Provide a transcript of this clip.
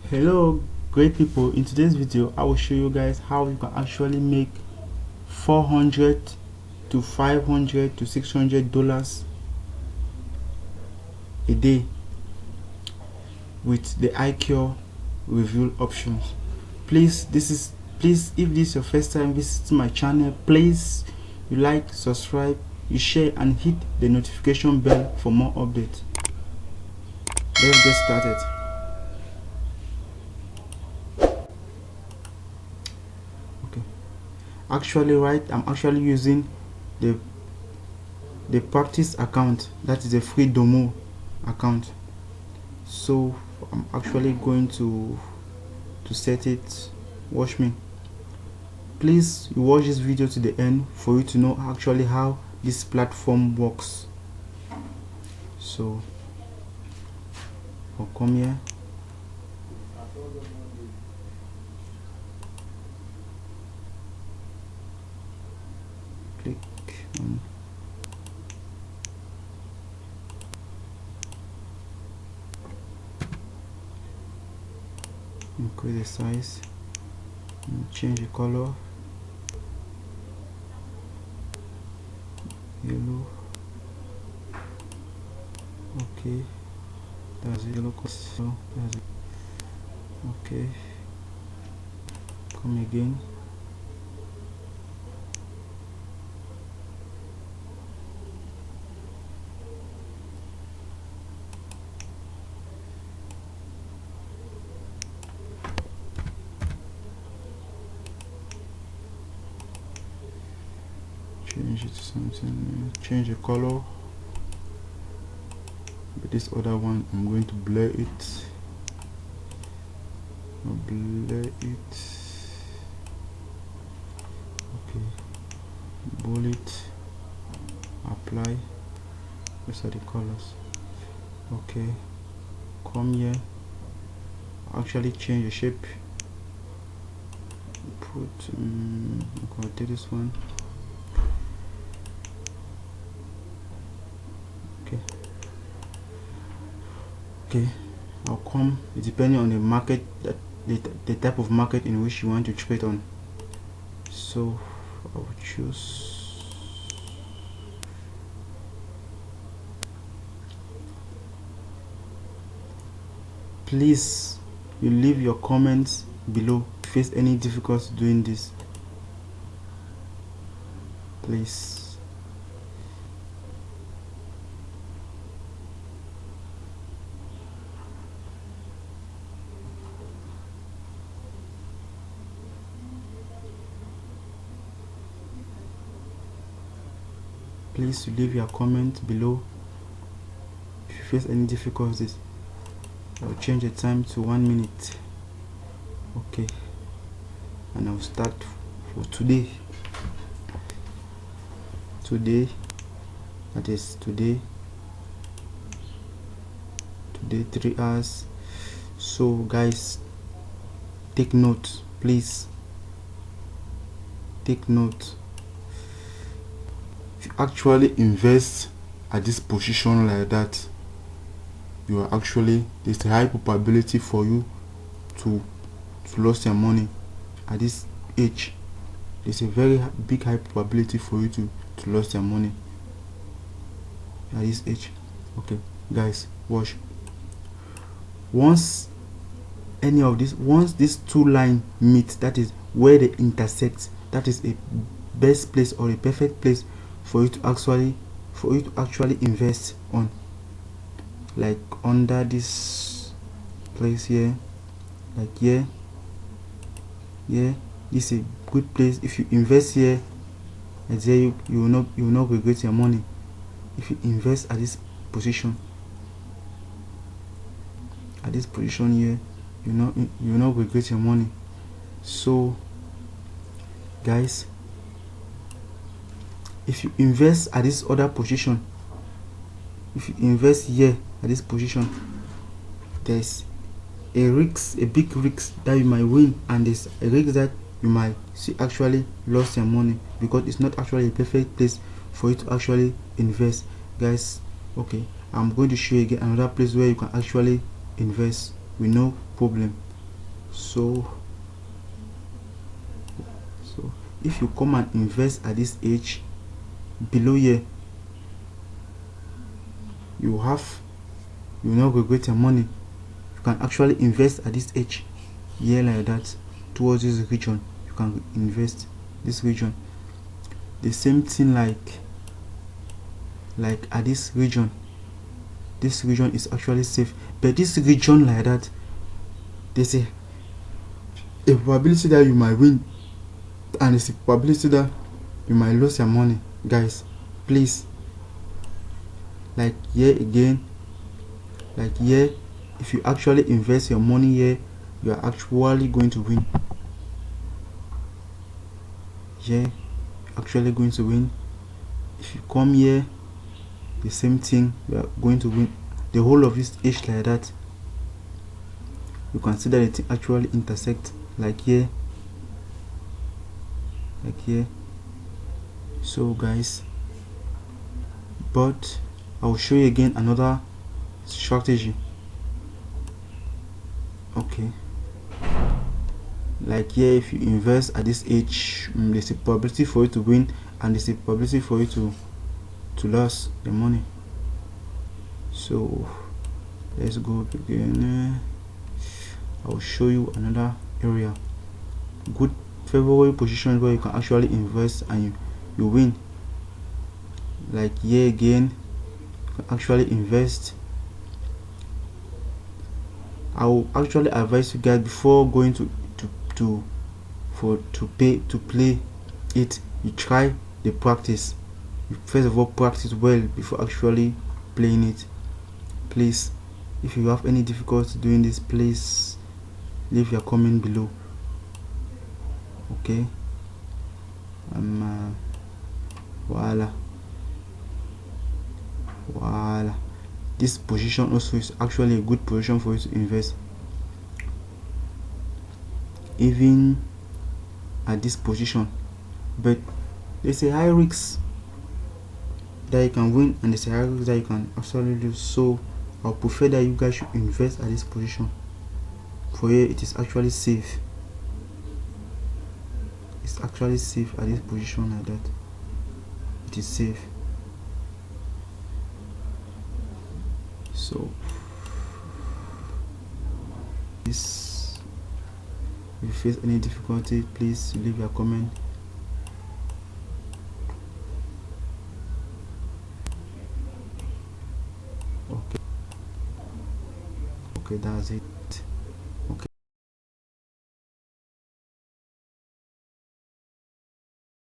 Hello great people, in today's video I will show you guys how you can actually make $400 to $500 to $600 a day with the iCure review options. Please if this is your first time visiting my channel, please you like, subscribe, you share and hit the notification bell for more updates. Let's get started. I'm actually using the practice account, that is a free demo account. So I'm actually going to set it. Watch me. Please you watch this video to the end for you to know actually how this platform works. So I'll come here. Click on increase the size and change the color, yellow. Okay, that's yellow color. So that's it. Okay, come again. Change it to something, change the color. But this other one I'm going to blur it. Okay, bullet, apply. These are the colors. Okay, come here, actually change the shape. Put I'm gonna do this one. Okay, I'll come, depending on the market, that the type of market in which you want to trade on. So I will choose please you leave your comments below if you face any difficulty doing this, please. Please leave your comment below if you face any difficulties. I'll change the time to 1 minute. Okay, and I'll start for today. That is today 3 hours. So guys, take note, please take note. If you actually invest at this position like that, you are actually, there's a high probability for you to lose your money at this age. There's a very big high probability for you to lose your money at this age. Okay guys, watch. Once these two lines meet, that is where they intersect, that is a best place or a perfect place for you to actually invest on. Like under this place here, like here, this is a good place. If you invest here, I tell you, you will not regret your money. If you invest at this position, here, you will not regret your money. So guys, if you invest at this other position, if you invest here at this position, there's a big risk that you might win, and there's a risk that you might actually lose your money, because it's not actually a perfect place for you to actually invest, guys. Okay, I'm going to show you again another place where you can actually invest with no problem. So if you come and invest at this age below here, you will not regret your money. You can actually invest at this age here like that towards this region. You can invest this region. The same thing like at this region is actually safe, but this region like that, there's a probability that you might win and there's a probability that you might lose your money. Guys, please, like here again, like here, if you actually invest your money here, you are actually going to win. Yeah, actually going to win. If you come here, the same thing, you are going to win. The whole of this age like that, you can see that it actually intersect like here, like here. So guys, but I will show you again another strategy. Okay, like here, if you invest at this age, there's a probability for you to win and there's a probability for you to lose the money. So let's go again. I will show you another area, good favorable position where you can actually invest and you win. Like here again, you can actually invest. I will actually advise you guys, before going to play it, you try the practice. You first of all practice well before actually playing it. Please, if you have any difficulty doing this, please leave your comment below. Okay, voila. This position also is actually a good position for you to invest. Even at this position, but there's a high risk that you can win and there's a high risk that you can actually lose. So I'll prefer that you guys should invest at this position. For here, it is actually safe. It's actually safe at this position like that. It is safe. So this, if you face any difficulty, please leave your comment. Okay, that's it.